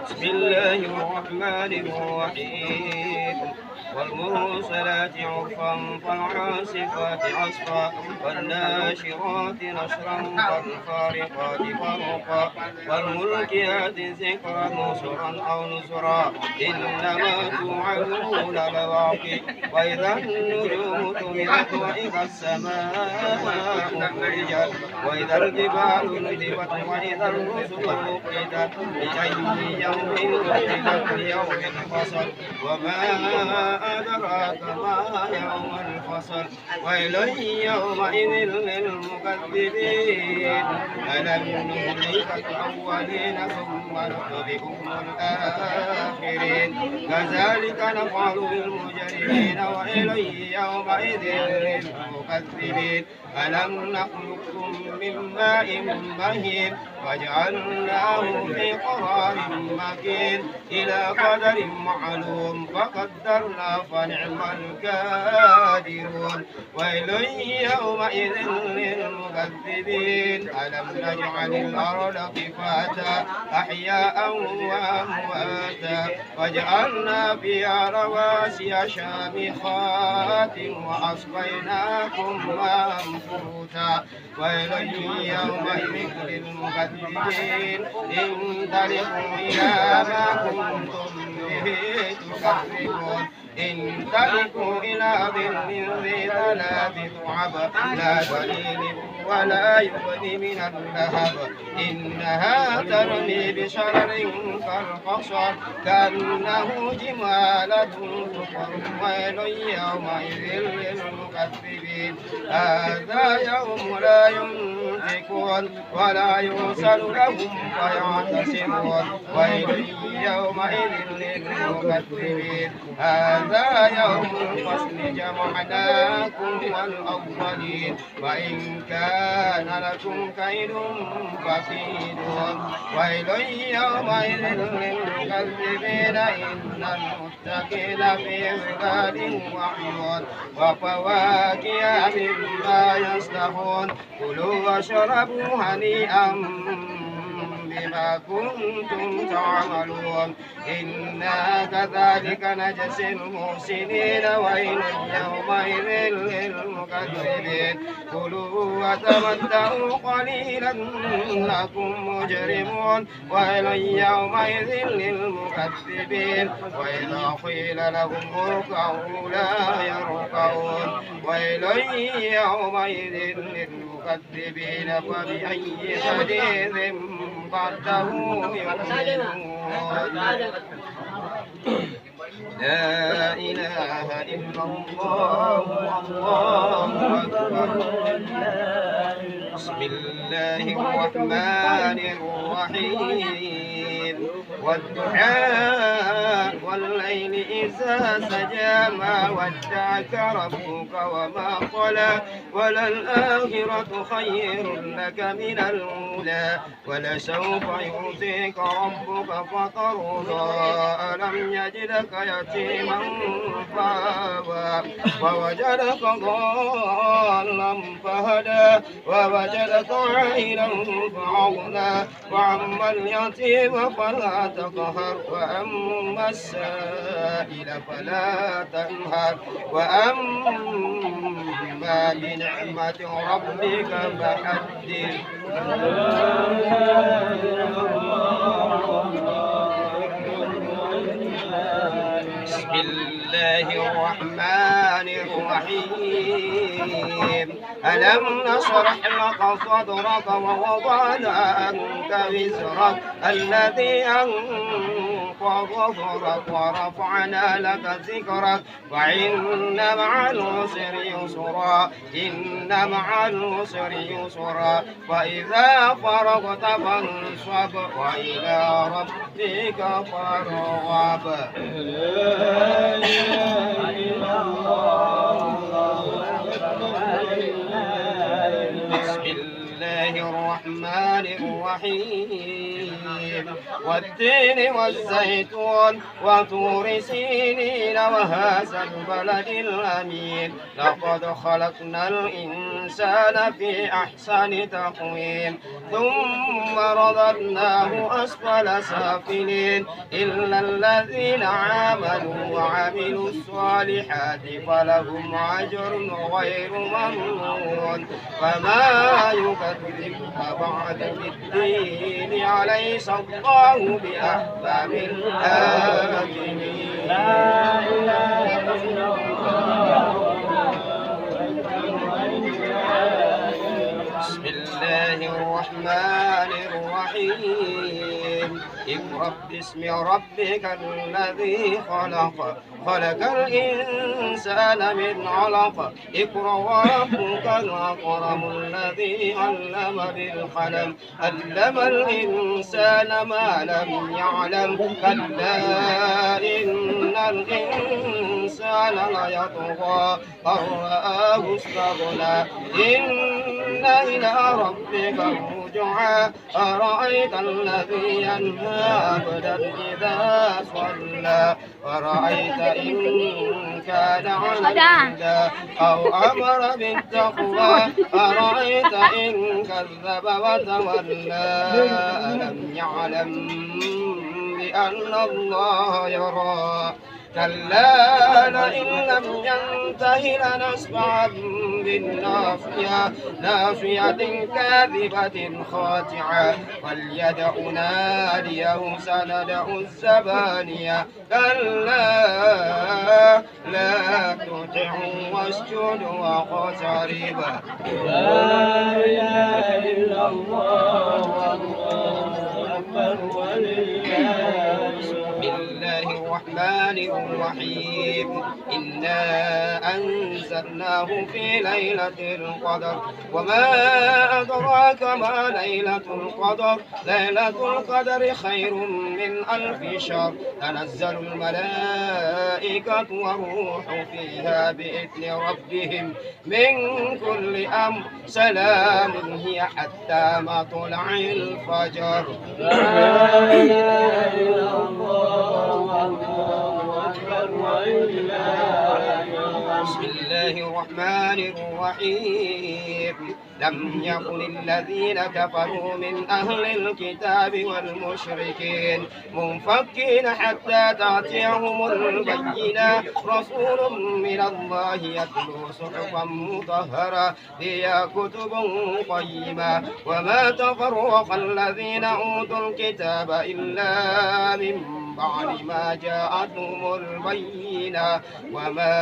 بسم الله الرحمن الرحيم والمرسلات عرفا فالعاصفات عصفا والناشرات نشرا فالفارقات فرقا والملكيات ذكرا نصرا أو نصرا إنما توعدون لواقع وإذا النجوم طمست وإذا السماء فرجت وإذا الجبال نجبت وإذا الرسل أقتت لأي يوم أقتت ليوم الفصل وما أدراك ما يوم الفصل ويل يومئذ للمكذبين ألم نهلك الأولين ثم نتبعهم الآخرين كذلك نفعل بالمجرمين ويل يومئذ للمكذبين ألم نخلقكم من ماء مهين وجعلناه في قرار مكين إلى قدر معلوم فقدرنا فنعم القادرون ويل يومئذ للمكذبين ألم نجعل الأرض كفاتا أحياء وأمواتا وجعلنا فيها رواسي شامخات وأسقيناكم ماء فروتا ويل يومئذ للمكذبين انطلقوا إلى ما كنتم به تكذبون انطلقوا إلى ظل ذي ثلاث شعب لا ظليل ولا يغني من اللهب إنها ترمي بشرر كالقصر كأنه جمالة صفر ويل يومئذ للمكذبين هذا يوم لا ينطقون ولا يرسل لهم فيعتصمون ويل يومئذ للمكذبين هذا يوم الفصل جمعناكم والأولين وإن كان لكم كيد فكيدون ويل يومئذ للمكذبين إن المتقين في ظلال وعيون وفواكه مما يشتهون كلوا واشربوا هنيئا بما كنتم تعملون إنا كذلك نجزي المحسنين ويل يومئذ للمكذبين كلوا وتمتعوا قليلا إنكم مجرمون ويل يومئذ للمكذبين وإذا قيل لهم اركعوا لا يركعون ويل يومئذ للمكذبين فبأي حديث بعده يؤمنون لا إله إلا الله الله أكبر بسم الله الرحمن الرحيم والضحى والليل إذا سجى ما ودعك ربك وما قلى وللآخرة خير لك من الأولى ولسوف يعطيك ربك فترضى ألم يجدك يتيما فآوى ووجدك ضالا فهدى ووجدك عائلا فأغنى وأما اليتيم فلا تقهر وأما السائل فلا تنهر وأما بنعمة ربك فحدث بسم الله الرحمن الرحيم ألم نشرح لك صدرك ووضعنا عنك وزرك الذي أنقض ظهرك ورفعنا لك ذكرك فإن مع العسر يسرا إن مع العسر يسرا فإذا فرغت فانصب وإلى ربك فارغب. بسم الله الرحمن الرحيم والتين والزيتون وطور سينين وهذا البلد الأمين لقد خلقنا الإنسان في أحسن تقويم ثم رددناه أسفل سافلين إلا الذين آمنوا وعملوا الصالحات فلهم أجر غير ممنون فما يكذبك بعد بالدين أليس الله بأحكم الحاكمين. لا إله إلا الله. بسم الله الرحمن الرحيم اقرأ باسم ربك الذي خلق خلق الإنسان من علق اقرأ وربك الأكرم الذي علم بالقلم علم الإنسان ما لم يعلم كلا إن الإنسان ليطغى أن رآه استغنى إن إلى ربك الرجعى أرأيت الذي ينهى عبدا إذا صلى أرأيت إن كان على الهدى أو أمر بالتقوى أرأيت إن كذب وتولى ألم يعلم بأن الله يرى كلا لئن لم ينته لنسفعا بالناصية ناصية كاذبة خاطعة فليدع ناديه سندع الزبانية كلا لا تطعه واسجد واقترب. لا إله إلا الله والله أكبر ولله. بسم الله الرحمن الرحيم إنا أنزلناه في ليلة القدر وما أدراك ما ليلة القدر ليلة القدر خير من 1000 شهر تنزل الملائكة والروح فيها بإذن ربهم من كل أمر سلام هي حتى مطلع الفجر. لا إله إلا الله. بسم الله الرحمن الرحيم لم يكن الذين كفروا من أهل الكتاب والمشركين منفكين حتى تأتيهم البينة رسول من الله يتلو صحفا مطهرة فيها كتب قيمة وما تفرق الذين أوتوا الكتاب إلا من بعد ما جاءتهم البينة وما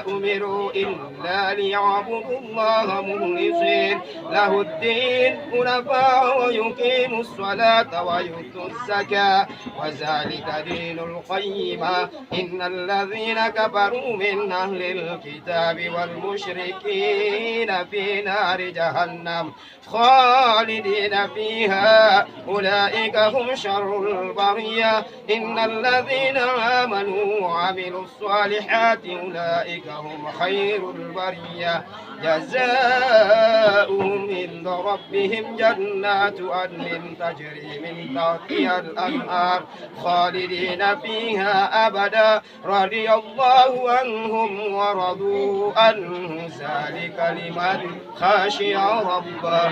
أمروا إلا ليعبدوا الله مخلصين له الدين حنفاء ويقيموا الصلاة ويؤتوا الزكاة وذلك دين القيمة إن الذين كفروا من أهل الكتاب والمشركين في نار جهنم خالدين فيها أولئك هم شر البرية إن الذين آمنوا وعملوا الصالحات أولئك هم خير البرية جزاؤهم عند ربهم جنات عدن تجري من تحتها الأنهار خالدين فيها أبدا رضي الله عنهم ورضوا عنه ذلك لمن خشي ربه.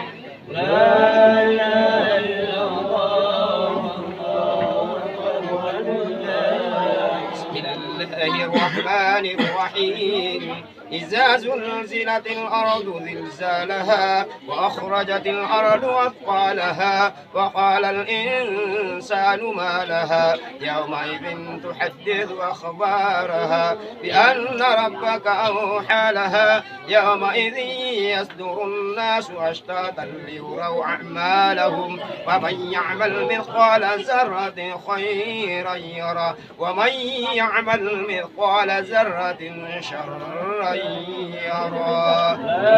لا إله إلا الله. بسم الله الرحمن الرحيم إذ إذا زلزلت الأرض زلزالها وأخرجت الأرض أثقالها وقال الإنسان ما لها يومئذ تحدث أخبارها بأن ربك أوحى لها يومئذ يصدر الناس أشتاتا ليروا أعمالهم ومن يعمل مثقال ذرة خيرا يره ومن يعمل مثقال ذرة شرا يره.